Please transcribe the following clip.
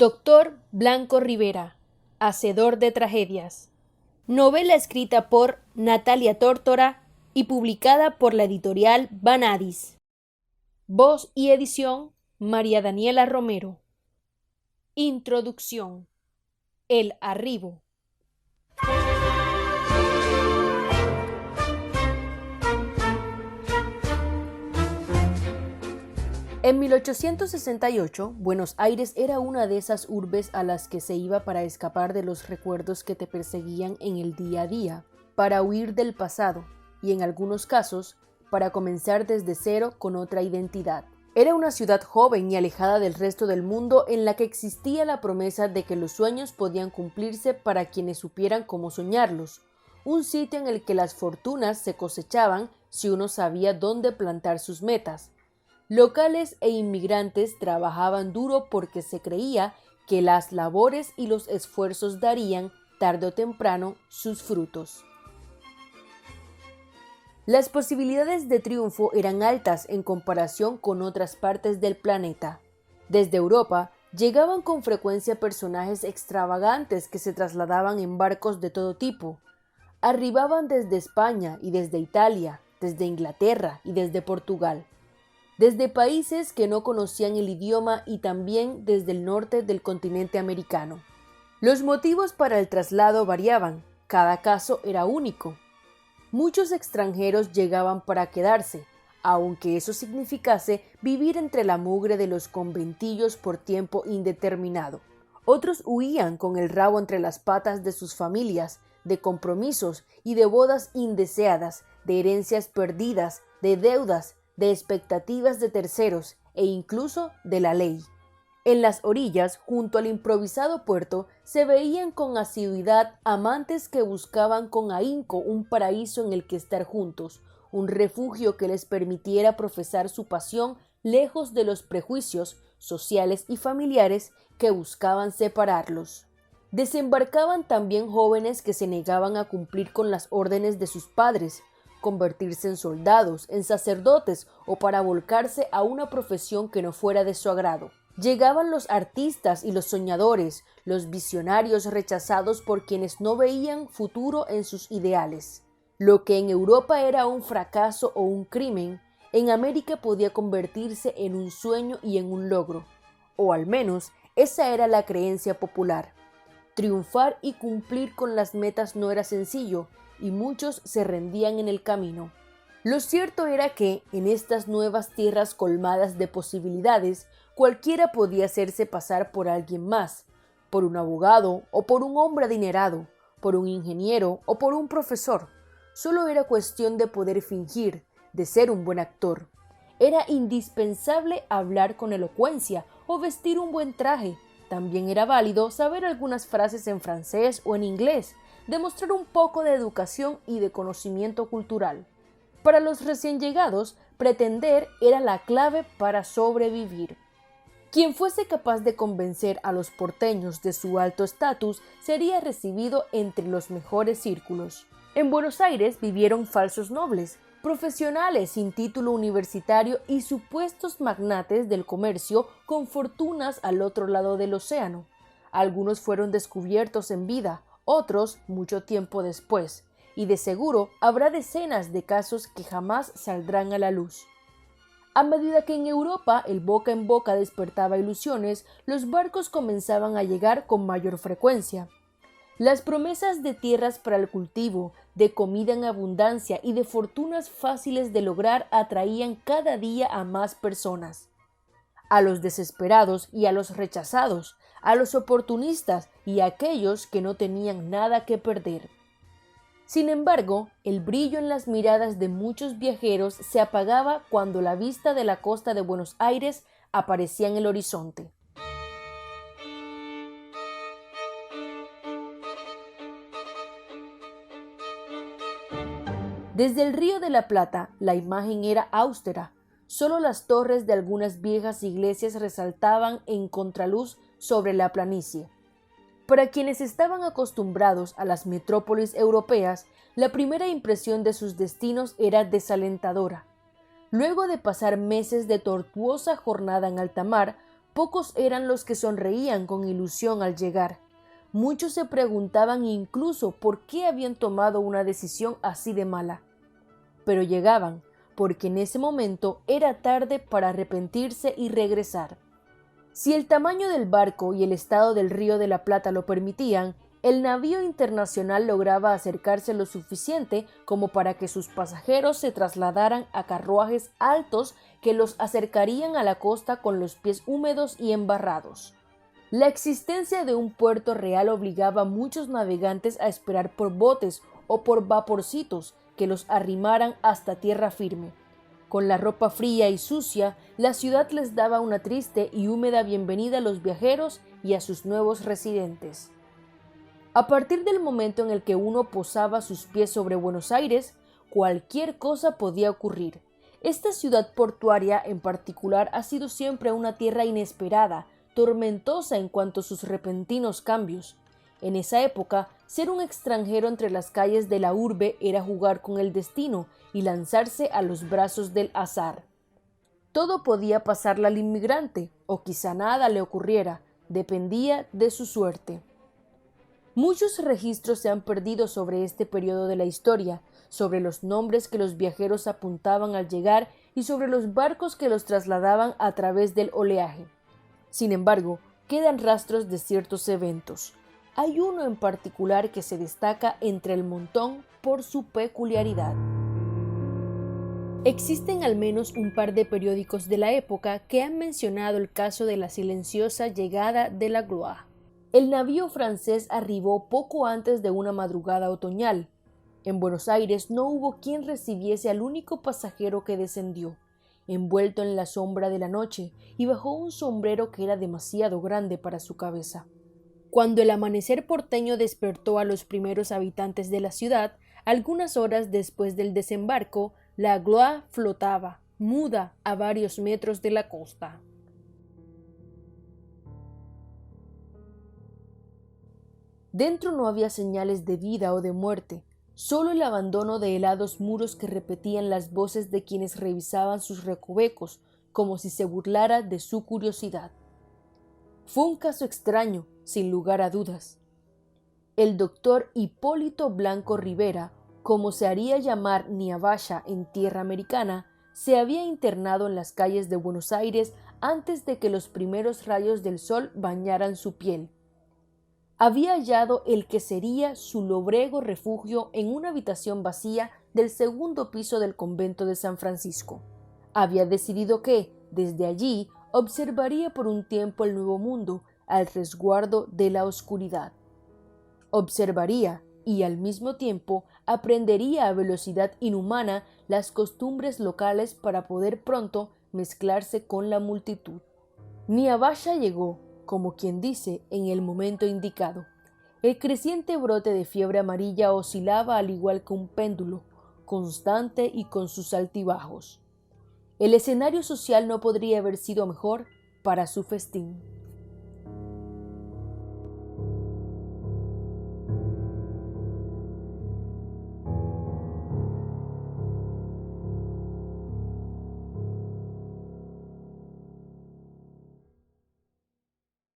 Doctor Blanco Rivera, hacedor de tragedias. Novela escrita por Natalia Tórtora y publicada por la editorial Vanadis. Voz y edición María Daniela Romero. Introducción. El arribo. En 1868, Buenos Aires era una de esas urbes a las que se iba para escapar de los recuerdos que te perseguían en el día a día, para huir del pasado y, en algunos casos, para comenzar desde cero con otra identidad. Era una ciudad joven y alejada del resto del mundo en la que existía la promesa de que los sueños podían cumplirse para quienes supieran cómo soñarlos, un sitio en el que las fortunas se cosechaban si uno sabía dónde plantar sus metas. Locales e inmigrantes trabajaban duro porque se creía que las labores y los esfuerzos darían, tarde o temprano, sus frutos. Las posibilidades de triunfo eran altas en comparación con otras partes del planeta. Desde Europa llegaban con frecuencia personajes extravagantes que se trasladaban en barcos de todo tipo. Arribaban desde España y desde Italia, desde Inglaterra y desde Portugal. Desde países que no conocían el idioma y también desde el norte del continente americano. Los motivos para el traslado variaban, cada caso era único. Muchos extranjeros llegaban para quedarse, aunque eso significase vivir entre la mugre de los conventillos por tiempo indeterminado. Otros huían con el rabo entre las patas de sus familias, de compromisos y de bodas indeseadas, de herencias perdidas, de deudas, de expectativas de terceros e incluso de la ley. En las orillas, junto al improvisado puerto, se veían con asiduidad amantes que buscaban con ahínco un paraíso en el que estar juntos, un refugio que les permitiera profesar su pasión lejos de los prejuicios sociales y familiares que buscaban separarlos. Desembarcaban también jóvenes que se negaban a cumplir con las órdenes de sus padres, convertirse en soldados, en sacerdotes o para volcarse a una profesión que no fuera de su agrado. Llegaban los artistas y los soñadores, los visionarios rechazados por quienes no veían futuro en sus ideales. Lo que en Europa era un fracaso o un crimen, en América podía convertirse en un sueño y en un logro, o al menos esa era la creencia popular. Triunfar y cumplir con las metas no era sencillo, y muchos se rendían en el camino. Lo cierto era que, en estas nuevas tierras colmadas de posibilidades, cualquiera podía hacerse pasar por alguien más, por un abogado o por un hombre adinerado, por un ingeniero o por un profesor. Solo era cuestión de poder fingir, de ser un buen actor. Era indispensable hablar con elocuencia o vestir un buen traje. También era válido saber algunas frases en francés o en inglés, demostrar un poco de educación y de conocimiento cultural. Para los recién llegados, pretender era la clave para sobrevivir. Quien fuese capaz de convencer a los porteños de su alto estatus sería recibido entre los mejores círculos. En Buenos Aires vivieron falsos nobles, profesionales sin título universitario y supuestos magnates del comercio con fortunas al otro lado del océano. Algunos fueron descubiertos en vida, otros mucho tiempo después, y de seguro habrá decenas de casos que jamás saldrán a la luz. A medida que en Europa el boca en boca despertaba ilusiones, los barcos comenzaban a llegar con mayor frecuencia. Las promesas de tierras para el cultivo, de comida en abundancia y de fortunas fáciles de lograr atraían cada día a más personas. A los desesperados y a los rechazados, a los oportunistas y a aquellos que no tenían nada que perder. Sin embargo, el brillo en las miradas de muchos viajeros se apagaba cuando la vista de la costa de Buenos Aires aparecía en el horizonte. Desde el Río de la Plata, la imagen era austera. Solo las torres de algunas viejas iglesias resaltaban en contraluz sobre la planicie. Para quienes estaban acostumbrados a las metrópolis europeas, la primera impresión de sus destinos era desalentadora. Luego de pasar meses de tortuosa jornada en alta mar, Pocos eran los que sonreían con ilusión al llegar. Muchos se preguntaban incluso por qué habían tomado una decisión así de mala. Pero llegaban, porque en ese momento era tarde para arrepentirse y regresar. Si el tamaño del barco y el estado del Río de la Plata lo permitían, el navío internacional lograba acercarse lo suficiente como para que sus pasajeros se trasladaran a carruajes altos que los acercarían a la costa con los pies húmedos y embarrados. La existencia de un puerto real obligaba a muchos navegantes a esperar por botes o por vaporcitos que los arrimaran hasta tierra firme. Con la ropa fría y sucia, la ciudad les daba una triste y húmeda bienvenida a los viajeros y a sus nuevos residentes. A partir del momento en el que uno posaba sus pies sobre Buenos Aires, cualquier cosa podía ocurrir. Esta ciudad portuaria en particular ha sido siempre una tierra inesperada, tormentosa en cuanto a sus repentinos cambios. En esa época, ser un extranjero entre las calles de la urbe era jugar con el destino y lanzarse a los brazos del azar. Todo podía pasarle al inmigrante, o quizá nada le ocurriera, dependía de su suerte. Muchos registros se han perdido sobre este periodo de la historia, sobre los nombres que los viajeros apuntaban al llegar y sobre los barcos que los trasladaban a través del oleaje. Sin embargo, quedan rastros de ciertos eventos. Hay uno en particular que se destaca entre el montón por su peculiaridad. Existen al menos un par de periódicos de la época que han mencionado el caso de la silenciosa llegada de la Gloire. El navío francés arribó poco antes de una madrugada otoñal. En Buenos Aires no hubo quien recibiese al único pasajero que descendió, envuelto en la sombra de la noche, y bajo un sombrero que era demasiado grande para su cabeza. Cuando el amanecer porteño despertó a los primeros habitantes de la ciudad, algunas horas después del desembarco, la Gloire flotaba, muda, a varios metros de la costa. Dentro no había señales de vida o de muerte, solo el abandono de helados muros que repetían las voces de quienes revisaban sus recovecos, como si se burlara de su curiosidad. Fue un caso extraño, sin lugar a dudas. El doctor Hipólito Blanco Rivera, como se haría llamar Niabaya en tierra americana, se había internado en las calles de Buenos Aires antes de que los primeros rayos del sol bañaran su piel. Había hallado el que sería su lóbrego refugio en una habitación vacía del segundo piso del convento de San Francisco. Había decidido que, desde allí, observaría por un tiempo el nuevo mundo al resguardo de la oscuridad. Observaría y al mismo tiempo aprendería a velocidad inhumana las costumbres locales para poder pronto mezclarse con la multitud. Niabaya llegó, como quien dice, en el momento indicado. El creciente brote de fiebre amarilla oscilaba al igual que un péndulo, constante y con sus altibajos. El escenario social no podría haber sido mejor para su festín.